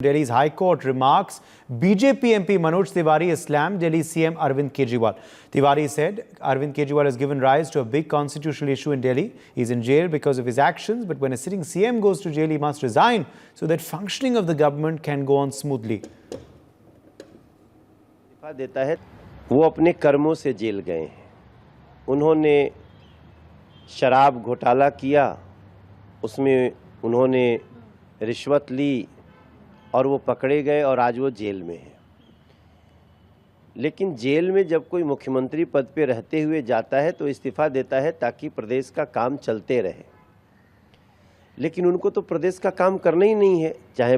Delhi's High Court remarks BJP MP Manoj Tiwari has slammed Delhi CM Arvind Kejriwal. Tiwari said Arvind Kejriwal has given rise to a big constitutional issue in Delhi. He's in jail because of his actions, but when a sitting CM goes to jail, he must resign so that functioning of the government can go on smoothly. देता है वो अपने कर्मों से jail गए हैं। उन्होंने शराब घोटाला किया, उसमें उन्होंने रिश्वत ली और वो पकड़े गए और आज वो जेल में हैं। लेकिन जेल में जब कोई मुख्यमंत्री पद पे रहते हुए जाता है तो इस्तीफा देता है ताकि प्रदेश का काम चलते रहे। लेकिन उनको तो प्रदेश का काम करना ही नहीं है, चाहे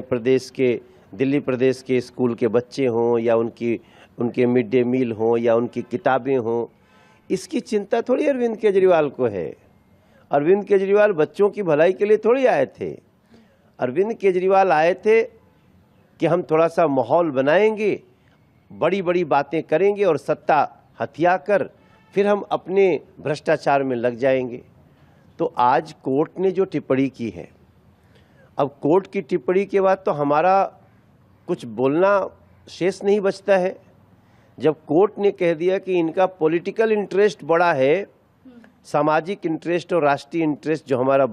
दिल्ली प्रदेश के स्कूल के बच्चे हों या उनके मिड डे मील हों या उनकी किताबें हों। इसकी चिंता थोड़ी अरविंद केजरीवाल को है। अरविंद केजरीवाल बच्चों की भलाई के लिए थोड़ी आए थे। अरविंद केजरीवाल आए थे कि हम थोड़ा सा माहौल बनाएंगे, बड़ी बड़ी बातें करेंगे और सत्ता हथिया कर फिर हम अपने भ्रष्टाचार में लग जाएंगे। तो आज कोर्ट ने जो टिप्पणी की है, अब कोर्ट की टिप्पणी के बाद तो हमारा कुछ बोलना शेष नहीं बचता है। जब कोर्ट ने कह दिया कि इनका पॉलिटिकल इंटरेस्ट बड़ा है, सामाजिक इंटरेस्ट और राष्ट्रीय इंटरेस्ट जो हमारा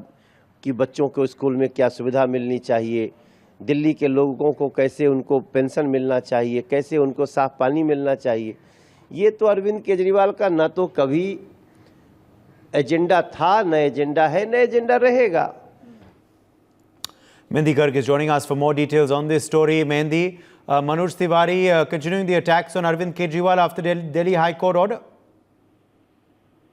कि बच्चों को स्कूल में क्या सुविधा मिलनी चाहिए, दिल्ली के लोगों को कैसे उनको पेंशन मिलना चाहिए, कैसे उनको साफ पानी मिलना चाहिए, ये तो अरविंद केजरीवाल का न तो कभी एजेंडा था, न एजेंडा है, न एजेंडा रहेगा। Mehendi Garg is joining us for more details on this story. Mehendi, Manoj Tiwari continuing the attacks on Arvind Kejriwal after Delhi High Court order.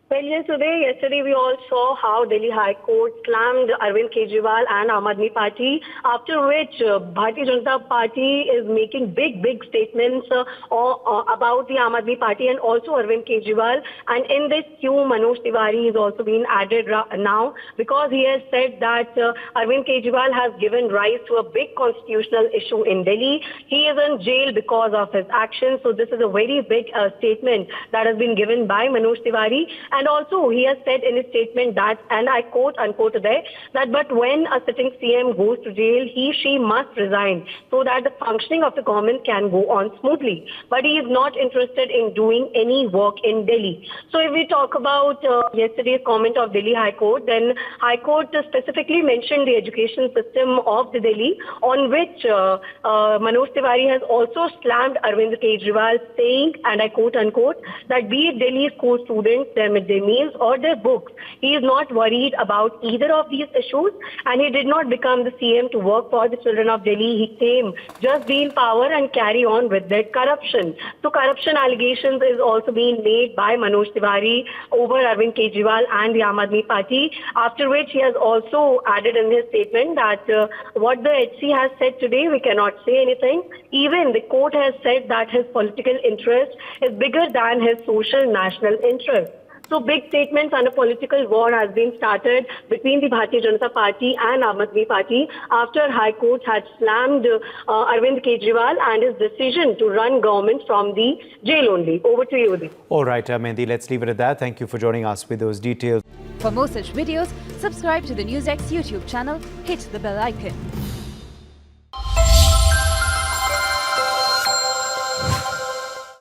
Well, yesterday we all saw how Delhi High Court slammed Arvind Kejriwal and Aam Aadmi Party, after which Bharatiya Janata Party is making big statements about the Aam Aadmi Party and also Arvind Kejriwal. And in this queue, Manoj Tiwari is also being added now because he has said that Arvind Kejriwal has given rise to a big constitutional issue in Delhi. He is in jail because of his actions. So this is a very big statement that has been given by Manoj Tiwari. And also, he has said in his statement that, and I quote unquote today, that but when a sitting CM goes to jail, she must resign so that the functioning of the government can go on smoothly. But he is not interested in doing any work in Delhi. So if we talk about yesterday's comment of Delhi High Court, then High Court specifically mentioned the education system of the Delhi, on which Manoj Tiwari has also slammed Arvind Kejriwal, saying, and I quote unquote, that be it Delhi school students, their midday meals or their books, he is not worried about either of these issues, and he did not become the CM to work for the children of Delhi. He came just be in power and carry on with that corruption. So corruption allegations is also being made by Manoj Tiwari over Arvind Kejriwal and the Aam Aadmi Party, after which he has also added in his statement that what the HC has said today, we cannot say anything. Even the court has said that his political interest is bigger than his social national interest. So big statements and a political war has been started between the Bharatiya Janata Party and Aam Aadmi Party after High Court had slammed Arvind Kejriwal and his decision to run government from the jail only. Over to you, Udit. All right, Mehendi, let's leave it at that. Thank you for joining us with those details. For more such videos, subscribe to the NewsX YouTube channel, hit the bell icon.